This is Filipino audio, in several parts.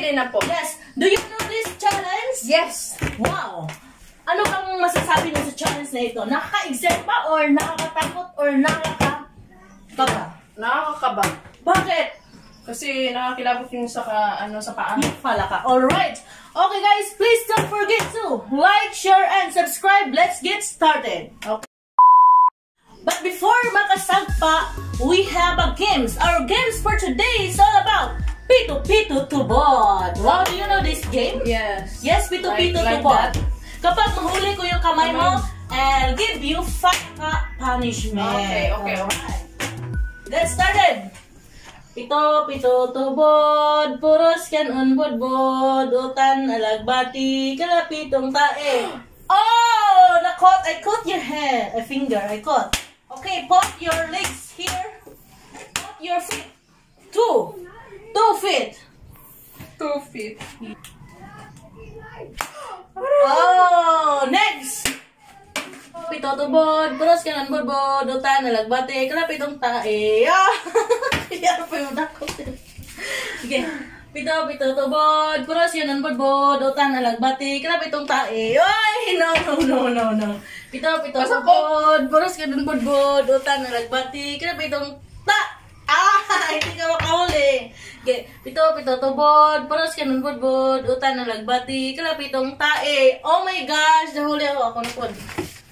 Ready na po. Yes. Do you know this challenge? Yes. Wow. Ano kang masasabi mo sa challenge na ito? Nakaka-excite ba or nakakatakot or nakakakaba? Nakakakaba. Bakit? Kasi nakakilabot yung sa paa. Pala ka. Alright. Okay guys, please don't forget to like, share, and subscribe. Let's get started. Okay. But before makasagpa, we have a games. Our games for today is all about Pito-Pito Tubod. Wow, do you know this game? Yes. Yes, Pito-Pito Like Tubod. that. Kapag mahuli ko yung kamay mo, I'll give you 5 punishment. Okay. Alright. Get started. Pito-Pito Tubod, puros kan unbod-bod, utan alagbati, kalapitong tae. Oh, I caught your hand, a finger, I caught. Okay, put your legs here. Put your feet. 2 feet. 2 feet. Oh, next. Pito-tubod, puros kan unbod-bod, utan alagbati, kalapitong tae. Yan pa yung dako. Sige. Pito-tubod, puros yan ang bodbod, utan alagbati, kalapitong tae. Ay, no. Pito-tubod, puros yan ang bodbod, utan alagbati, kalapitong hindi ka makahuli. Okay. Pito-tubod, puros yan ang bodbod, utan alagbati, kalapitong tae. Oh my gosh, nahuli ako na po.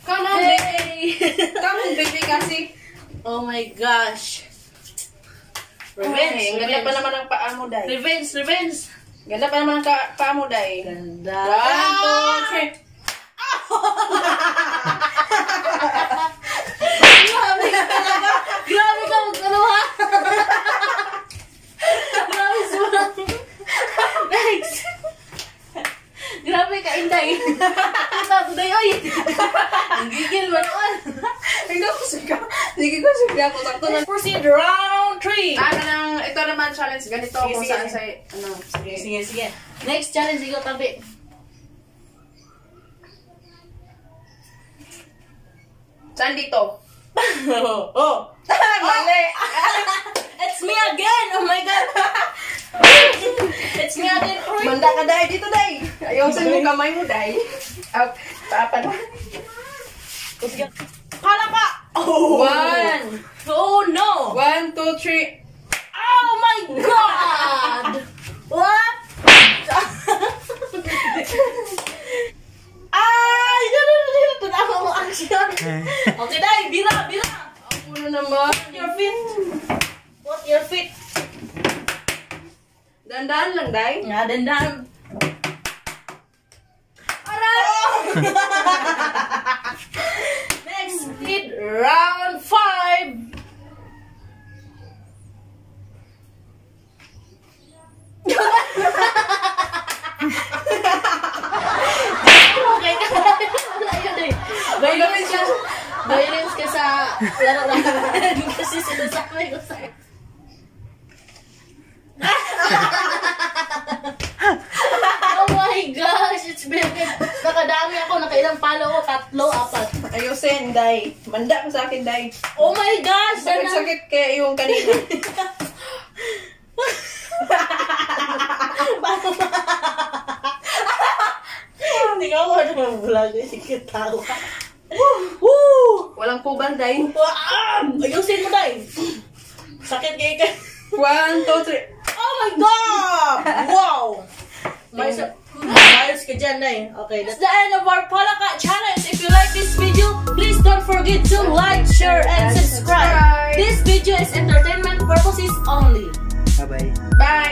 Come on, baby. Come on, baby, kasi. Oh my gosh. Revenge. Ganda pa naman ang paa mo, Day. Revenge. Ganda pa naman ang paa mo, Day. Ganda. 1, 2, 3. Grabe ka talaga. Grabe ka mag-ano ha. Grabe sulang. Next. Grabe ka, Inday. Tapos Day, oy. Ang gigil man on. Hindi ko siya. Sige ko siya. Sakto na. Proceed round 3. Ito naman challenge. Ganito kung saan sa, Sige. Next challenge, ikaw tabi. Saan dito? Oh. Mali. It's me again. Oh my God. It's me again. Manda ka, Day. Dito, Day. Ayusin mo kamay mo, Day. Papa na. Pala ka. Oh. 1. Oh no. 1, 2, 3. Oh my God. What? Ay, dito na ako action. Okay, Day. Bira. Ano naman? Put your feet. Dandaan lang, Day. Nga, dandan. Next, hit round 5. Okay, violence ka sa laro lang. Kasi sinasabi ko sa'yo. Oh my gosh, it's been nakadami ako, nakailang palo ko, 3, 4. Ayusin, Day. Manda ka sa akin, Day. Oh my gosh! Sakit kaya yung kanina. Hindi ka ako naman vlog, sige tawa. Walang kuban, Day. Ayusin mo, Day. Sakit kayo ka. 1, 2, 3. Oh my God! Wow! Mayos ka dyan, Day. Okay, that's the end of our Palaka challenge. If you like this video, please don't forget to like, share, and subscribe. This video is entertainment purposes only. Bye-bye. Bye!